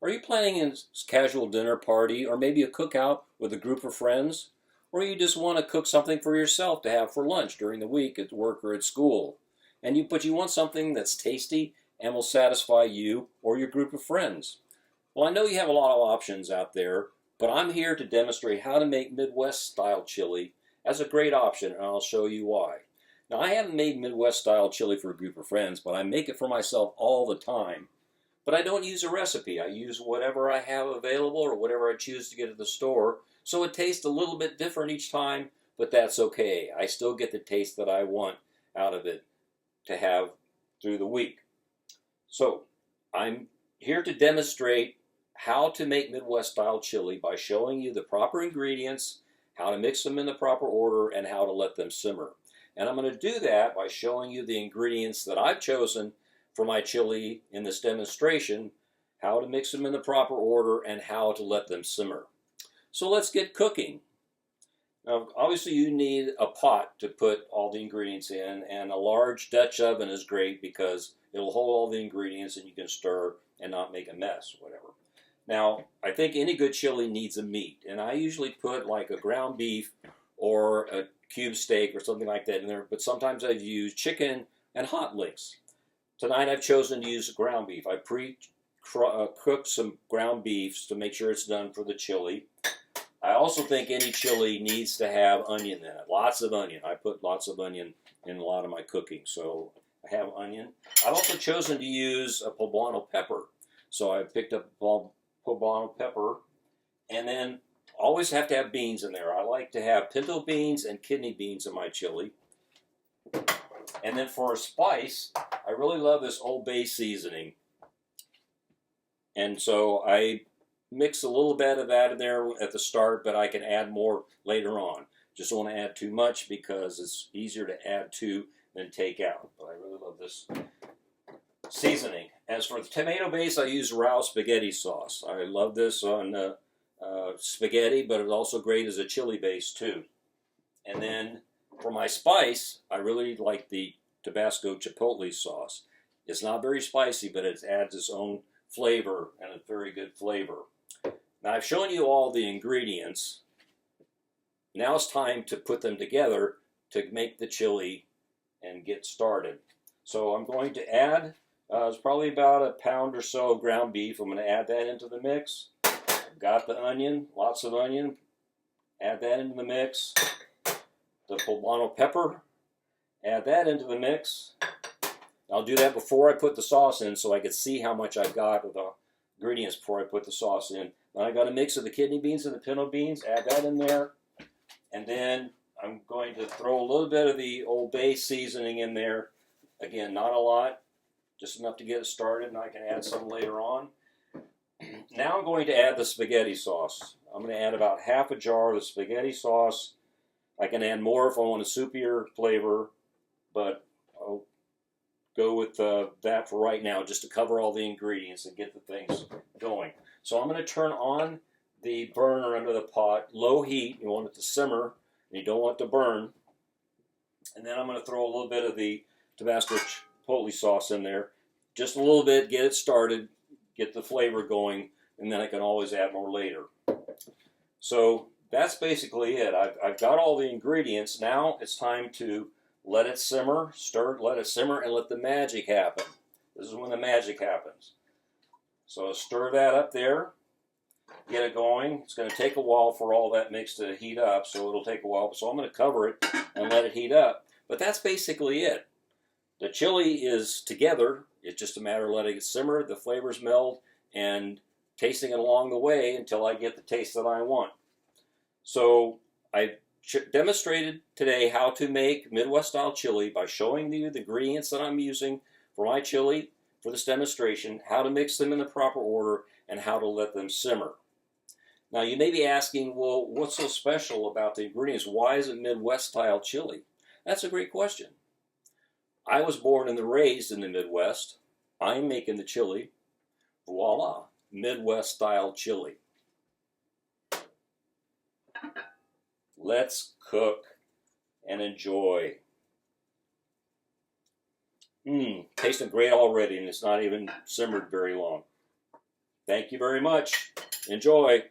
Are you planning a casual dinner party or maybe a cookout with a group of friends? Or you just want to cook something for yourself to have for lunch during the week at work or at school? But you want something that's tasty and will satisfy you or your group of friends. Well, I know you have a lot of options out there, but I'm here to demonstrate how to make Midwest style chili as a great option, and I'll show you why. Now, I haven't made Midwest style chili for a group of friends, but I make it for myself all the time. But I don't use a recipe. I use whatever I have available or whatever I choose to get at the store. So it tastes a little bit different each time, but that's okay. I still get the taste that I want out of it to have through the week. So I'm here to demonstrate how to make Midwest style chili by showing you the proper ingredients, how to mix them in the proper order, and how to let them simmer. And I'm going to do that by showing you the ingredients that I've chosen for my chili in this demonstration, how to mix them in the proper order, and how to let them simmer. So let's get cooking. Now, obviously you need a pot to put all the ingredients in, and a large Dutch oven is great because it'll hold all the ingredients and you can stir and not make a mess, whatever. Now, I think any good chili needs a meat, and I usually put like a ground beef or a cube steak or something like that in there, but sometimes I've used chicken and hot links. Tonight I've chosen to use ground beef. I pre-cooked some ground beefs to make sure it's done for the chili. I also think any chili needs to have onion in it. Lots of onion. I put lots of onion in a lot of my cooking, so I have onion. I've also chosen to use a poblano pepper. So I picked up poblano pepper, and then always have to have beans in there. I like to have pinto beans and kidney beans in my chili. And then for a spice, I really love this Old Bay seasoning. And so I mix a little bit of that in there at the start, but I can add more later on. Just don't want to add too much because it's easier to add to than take out. But I really love this seasoning. As for the tomato base, I use Rao spaghetti sauce. I love this on spaghetti, but it's also great as a chili base too. And then for my spice, I really like the Tabasco chipotle sauce. It's not very spicy, but it adds its own flavor and a very good flavor. Now I've shown you all the ingredients. Now it's time to put them together to make the chili and get started. So I'm going to add, it's probably about a pound or so of ground beef. I'm going to add that into the mix. I've got the onion, lots of onion. Add that into the mix. The poblano pepper, add that into the mix. I'll do that before I put the sauce in so I can see how much I've got of the ingredients before I put the sauce in. Then I got a mix of the kidney beans and the pinto beans, add that in there. And then I'm going to throw a little bit of the Old Bay seasoning in there. Again, not a lot, just enough to get it started, and I can add some later on. Now I'm going to add the spaghetti sauce. I'm going to add about half a jar of the spaghetti sauce. I can add more if I want a soupier flavor, but I'll go with that for right now just to cover all the ingredients and get the things going. So I'm going to turn on the burner under the pot, low heat. You want it to simmer, and you don't want it to burn. And then I'm going to throw a little bit of the Tabasco chipotle sauce in there, just a little bit, get it started, get the flavor going, and then I can always add more later. So that's basically it. I've got all the ingredients. Now it's time to let it simmer, stir it, let it simmer, and let the magic happen. This is when the magic happens. So stir that up there, get it going. It's going to take a while for all that mix to heat up, so it'll take a while. So I'm going to cover it and let it heat up. But that's basically it. The chili is together. It's just a matter of letting it simmer, the flavors meld, and tasting it along the way until I get the taste that I want. So I demonstrated today how to make Midwest-style chili by showing you the ingredients that I'm using for my chili for this demonstration, how to mix them in the proper order, and how to let them simmer. Now you may be asking, well, what's so special about the ingredients? Why is it Midwest-style chili? That's a great question. I was born and raised in the Midwest. I'm making the chili. Voila, Midwest-style chili. Let's cook and enjoy. Tasting great already, and it's not even simmered very long. Thank you very much. Enjoy.